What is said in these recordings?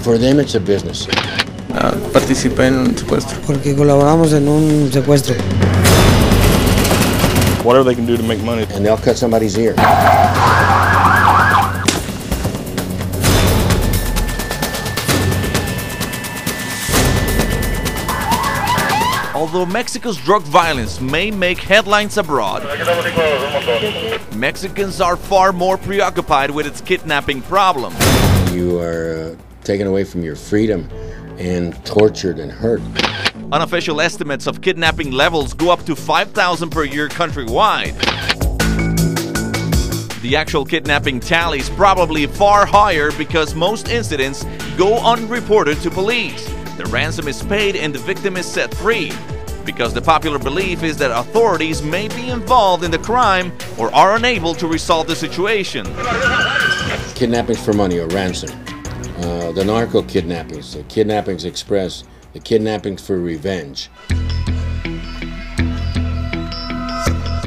For them, it's a business. Participé en un secuestro. Porque colaboramos en un secuestro. Whatever they can do to make money. And they'll cut somebody's ear. Although Mexico's drug violence may make headlines abroad, Mexicans are far more preoccupied with its kidnapping problem. You are taken away from your freedom and tortured and hurt. Unofficial estimates of kidnapping levels go up to 5,000 per year countrywide. The actual kidnapping tally is probably far higher because most incidents go unreported to police. The ransom is paid and the victim is set free, because the popular belief is that authorities may be involved in the crime or are unable to resolve the situation. Kidnappings for money or ransom. The narco kidnappings, the kidnappings express, the kidnappings for revenge.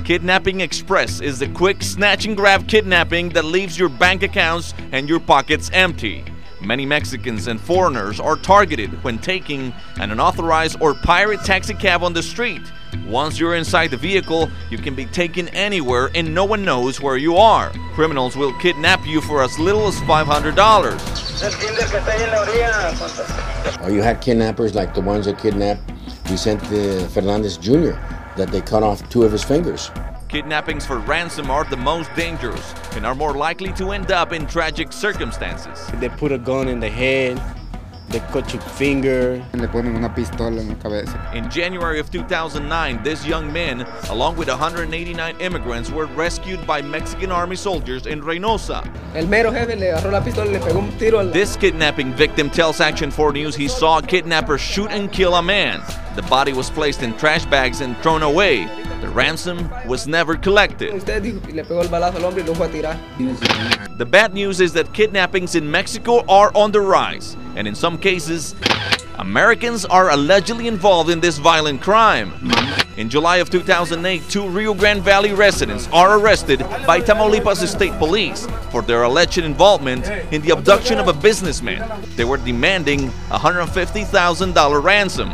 Kidnapping Express is the quick snatch and grab kidnapping that leaves your bank accounts and your pockets empty. Many Mexicans and foreigners are targeted when taking an unauthorized or pirate taxi cab on the street. Once you're inside the vehicle, you can be taken anywhere and no one knows where you are. Criminals will kidnap you for as little as $500. Or you had kidnappers like the ones that kidnapped Vicente Fernandez Jr., that they cut off 2 of his fingers. Kidnappings for ransom are the most dangerous and are more likely to end up in tragic circumstances. They put a gun in the head, they cut your finger. Le ponen una pistola en la cabeza. In January of 2009, this young man, along with 189 immigrants, were rescued by Mexican army soldiers in Reynosa. El mero jefe le agarró la pistola y le pegó un tiro al... This kidnapping victim tells Action 4 News he saw a kidnapper shoot and kill a man. The body was placed in trash bags and thrown away. The ransom was never collected. The bad news is that kidnappings in Mexico are on the rise, and in some cases, Americans are allegedly involved in this violent crime. In July of 2008, 2 Rio Grande Valley residents are arrested by Tamaulipas State Police for their alleged involvement in the abduction of a businessman. They were demanding a $150,000 ransom.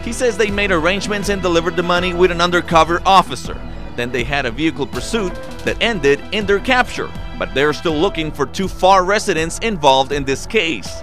He says they made arrangements and delivered the money with an undercover officer. Then they had a vehicle pursuit that ended in their capture, but they're still looking for 2 FAR residents involved in this case.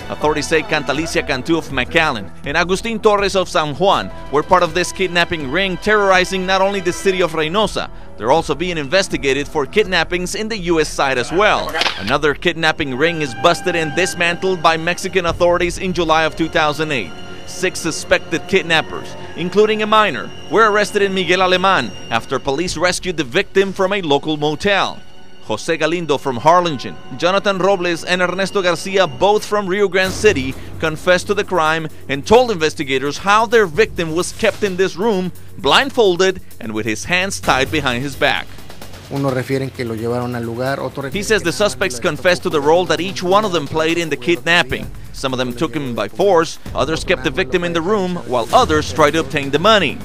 Authorities say Cantalicia Cantu of McAllen and Agustin Torres of San Juan were part of this kidnapping ring terrorizing not only the city of Reynosa, they're also being investigated for kidnappings in the U.S. side as well. Another kidnapping ring is busted and dismantled by Mexican authorities in July of 2008. 6 suspected kidnappers, including a minor, were arrested in Miguel Alemán after police rescued the victim from a local motel. Jose Galindo from Harlingen, Jonathan Robles and Ernesto Garcia, both from Rio Grande City, confessed to the crime and told investigators how their victim was kept in this room, blindfolded and with his hands tied behind his back. He says the suspects confessed to the role that each one of them played in the kidnapping. Some of them took him by force, others kept the victim in the room, while others tried to obtain the money.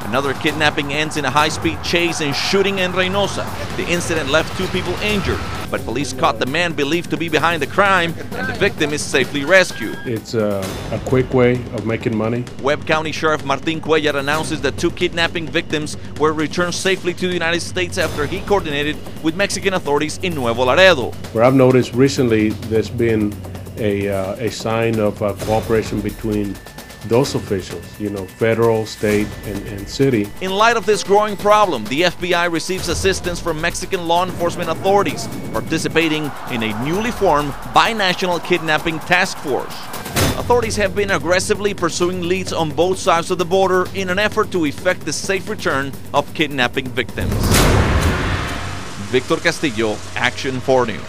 Another kidnapping ends in a high-speed chase and shooting in Reynosa. The incident left 2 people injured, but police caught the man believed to be behind the crime, and the victim is safely rescued. It's a quick way of making money. Webb County Sheriff Martin Cuellar announces that 2 kidnapping victims were returned safely to the United States after he coordinated with Mexican authorities in Nuevo Laredo. Where I've noticed recently there's been a sign of cooperation between those officials, federal, state, and city. In light of this growing problem, the FBI receives assistance from Mexican law enforcement authorities, participating in a newly formed binational kidnapping task force. Authorities have been aggressively pursuing leads on both sides of the border in an effort to effect the safe return of kidnapping victims. Victor Castillo, Action 4 News.